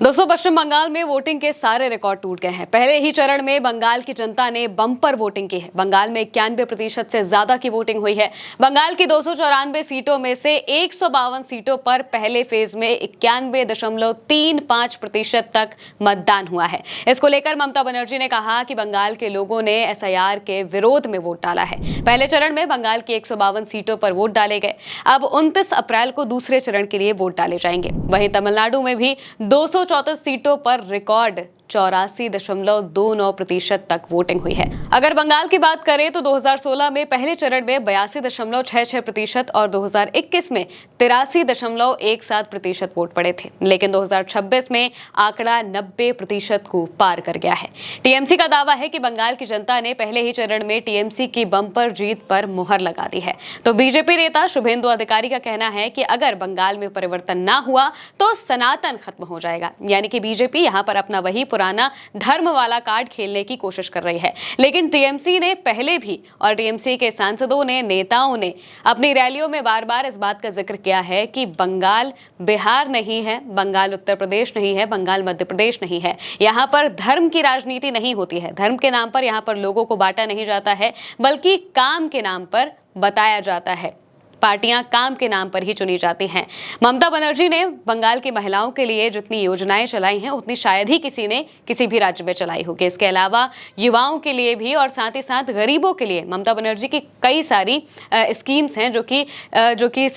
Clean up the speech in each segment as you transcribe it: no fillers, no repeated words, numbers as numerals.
दोस्तों, पश्चिम बंगाल में वोटिंग के सारे रिकॉर्ड टूट गए हैं। पहले ही चरण में बंगाल की जनता ने बम्पर वोटिंग की है। बंगाल में 91% से ज्यादा की वोटिंग हुई है। बंगाल की 294 सीटों में से 152 सीटों पर पहले फेज में 91.35% तक मतदान हुआ है। इसको लेकर ममता बनर्जी ने कहा कि बंगाल के लोगों ने एसआईआर के विरोध में वोट डाला है। पहले चरण में बंगाल की 152 सीटों पर वोट डाले गए। अब 29 अप्रैल को दूसरे चरण के लिए वोट डाले जाएंगे। वहीं तमिलनाडु में भी 234 सीटों पर रिकॉर्ड 84.29% तक वोटिंग हुई है। अगर बंगाल की बात करें तो 2016 में पहले चरण में 82.66% और 2021 में 83.17% वोट पड़े थे, लेकिन 2026 में आंकड़ा 90% को पार कर गया है। टीएमसी का दावा है कि बंगाल की जनता ने पहले ही चरण में टीएमसी की बम्पर जीत पर मुहर लगा दी है। तो बीजेपी नेता शुभेंदु अधिकारी का कहना है कि अगर बंगाल में परिवर्तन ना हुआ तो सनातन खत्म हो जाएगा। यानी कि बीजेपी यहां पर अपना वही पुराना धर्म वाला कार्ड खेलने की कोशिश कर रही है। लेकिन टीएमसी ने पहले भी और टीएमसी के सांसदों ने, नेताओं ने अपनी रैलियों में बार बार इस बात का जिक्र किया है कि बंगाल बिहार नहीं है, बंगाल उत्तर प्रदेश नहीं है, बंगाल मध्य प्रदेश नहीं है। यहाँ पर धर्म की राजनीति नहीं होती है। धर्म के नाम पर यहाँ पर लोगों को बांटा नहीं जाता है, बल्कि काम के नाम पर बताया जाता है। पार्टियां काम के नाम पर ही चुनी जाती हैं। ममता बनर्जी ने बंगाल की महिलाओं के लिए जितनी योजनाएं चलाई हैं उतनी शायद ही किसी ने किसी भी राज्य में चलाई होगी। इसके अलावा युवाओं के लिए भी और साथ ही साथ गरीबों के लिए ममता बनर्जी की कई सारी स्कीम्स हैं जो कि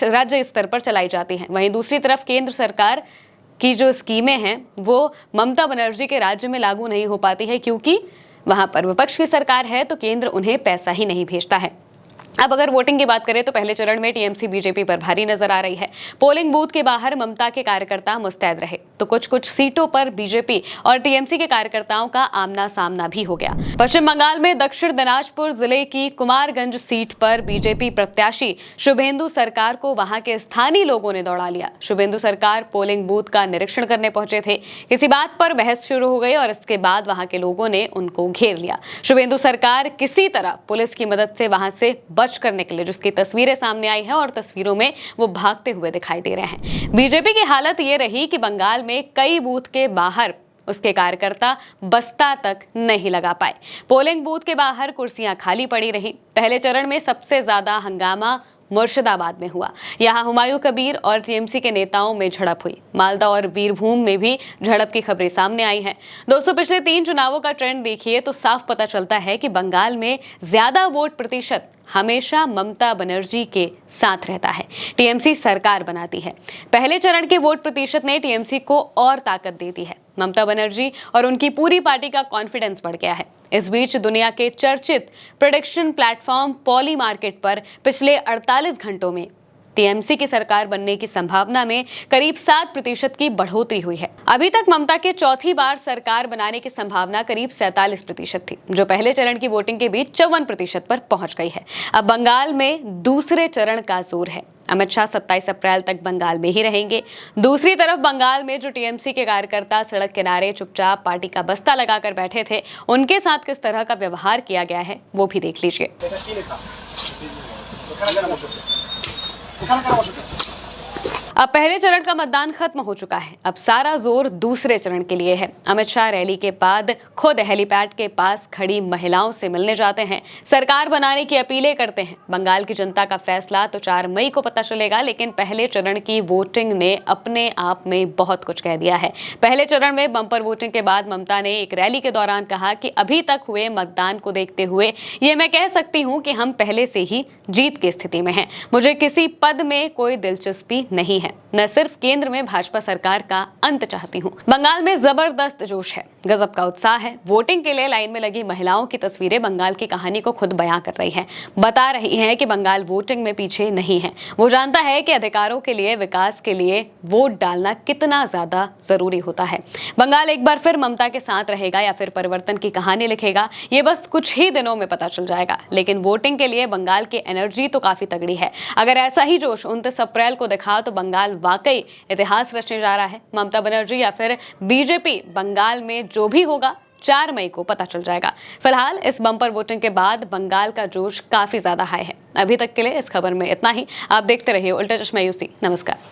राज्य स्तर पर चलाई जाती हैं। वहीं दूसरी तरफ केंद्र सरकार की जो स्कीमें हैं वो ममता बनर्जी के राज्य में लागू नहीं हो पाती है, क्योंकि वहां पर विपक्ष की सरकार है तो केंद्र उन्हें पैसा ही नहीं भेजता है। अब अगर वोटिंग की बात करें तो पहले चरण में टीएमसी बीजेपी पर भारी नजर आ रही है। पोलिंग बूथ के बाहर ममता के कार्यकर्ता मुस्तैद रहे तो कुछ सीटों पर बीजेपी और टीएमसी के कार्यकर्ताओं का आमना सामना भी हो गया। पश्चिम बंगाल में दक्षिण दिनाजपुर जिले की कुमारगंज सीट पर बीजेपी प्रत्याशी शुभेंदु सरकार को वहां के स्थानीय लोगों ने दौड़ा लिया। शुभेंदु सरकार पोलिंग बूथ का निरीक्षण करने पहुंचे थे। किसी बात पर बहस शुरू हो गई और इसके बाद वहां के लोगों ने उनको घेर लिया। शुभेंदु सरकार किसी तरह पुलिस की मदद से वहां से बच करने के लिए, जिसकी तस्वीरें सामने आई हैं और तस्वीरों में वो भागते हुए दिखाई दे रहे हैं। बीजेपी की हालत ये रही कि बंगाल में कई बूथ के बाहर उसके कार्यकर्ता बस्ता तक नहीं लगा पाए। पोलिंग बूथ के बाहर कुर्सियां खाली पड़ी रहीं। पहले चरण में सबसे ज्यादा हंगामा मुर्शिदाबाद में हुआ। यहां हुमायूं कबीर और टीएमसी के नेताओं में झड़प हुई। मालदा और बीरभूम में भी झड़प की खबरें सामने आई हैं। दोस्तों, पिछले 3 चुनावों का ट्रेंड देखिए तो साफ पता चलता है कि बंगाल में ज्यादा वोट प्रतिशत हमेशा ममता बनर्जी के साथ रहता है। टीएमसी सरकार बनाती है। पहले चरण के वोट प्रतिशत ने टीएमसी को और ताकत दे दी है। ममता बनर्जी और उनकी पूरी पार्टी का कॉन्फिडेंस बढ़ गया है। इस बीच दुनिया के चर्चित प्रेडिक्शन प्लेटफॉर्म पॉली मार्केट पर पिछले 48 घंटों में टीएमसी की सरकार बनने की संभावना में करीब 7% की बढ़ोतरी हुई है। अभी तक ममता के चौथी बार सरकार बनाने की संभावना करीब 47% थी, जो पहले चरण की वोटिंग के बीच 54% पर पहुंच गई है। अब बंगाल में दूसरे चरण का जोर है। अमित शाह 27 अप्रैल तक बंगाल में ही रहेंगे। दूसरी तरफ बंगाल में जो टीएमसी के कार्यकर्ता सड़क किनारे चुपचाप पार्टी का बस्ता लगाकर बैठे थे, उनके साथ किस तरह का व्यवहार किया गया है वो भी देख लीजिए। अब पहले चरण का मतदान खत्म हो चुका है। अब सारा जोर दूसरे चरण के लिए है। अमित शाह रैली के बाद खुद हेलीपैड के पास खड़ी महिलाओं से मिलने जाते हैं, सरकार बनाने की अपीलें करते हैं। बंगाल की जनता का फैसला तो 4 मई को पता चलेगा, लेकिन पहले चरण की वोटिंग ने अपने आप में बहुत कुछ कह दिया है। पहले चरण में बम्पर वोटिंग के बाद ममता ने एक रैली के दौरान कहा कि अभी तक हुए मतदान को देखते हुए ये मैं कह सकती हूँ कि हम पहले से ही जीत की स्थिति में हैं। मुझे किसी पद में कोई दिलचस्पी नहीं है, न सिर्फ केंद्र में भाजपा सरकार का अंत चाहती हूँ। बंगाल में जबरदस्त जोश है, गजब का उत्साह है। वोटिंग के लिए लाइन में लगी महिलाओं की तस्वीरें बंगाल की कहानी को खुद बयां कर रही हैं। बता रही हैं कि बंगाल वोटिंग में पीछे नहीं है। वो जानता है कि अधिकारों के लिए, विकास के लिए वोट डालना कितना ज्यादा जरूरी होता है। बंगाल एक बार फिर ममता के साथ रहेगा या फिर परिवर्तन की कहानी लिखेगा, ये बस कुछ ही दिनों में पता चल जाएगा। लेकिन वोटिंग के लिए बंगाल की एनर्जी तो काफी तगड़ी है। अगर ऐसा ही जोश 29 अप्रैल को दिखा तो बंगाल वाकई इतिहास रचने जा रहा है। ममता बनर्जी या फिर बीजेपी, बंगाल में जो भी होगा 4 मई को पता चल जाएगा। फिलहाल इस बम्पर वोटिंग के बाद बंगाल का जोश काफी ज्यादा हाई है। अभी तक के लिए इस खबर में इतना ही। आप देखते रहिए उल्टा चश्मा यूसी। नमस्कार।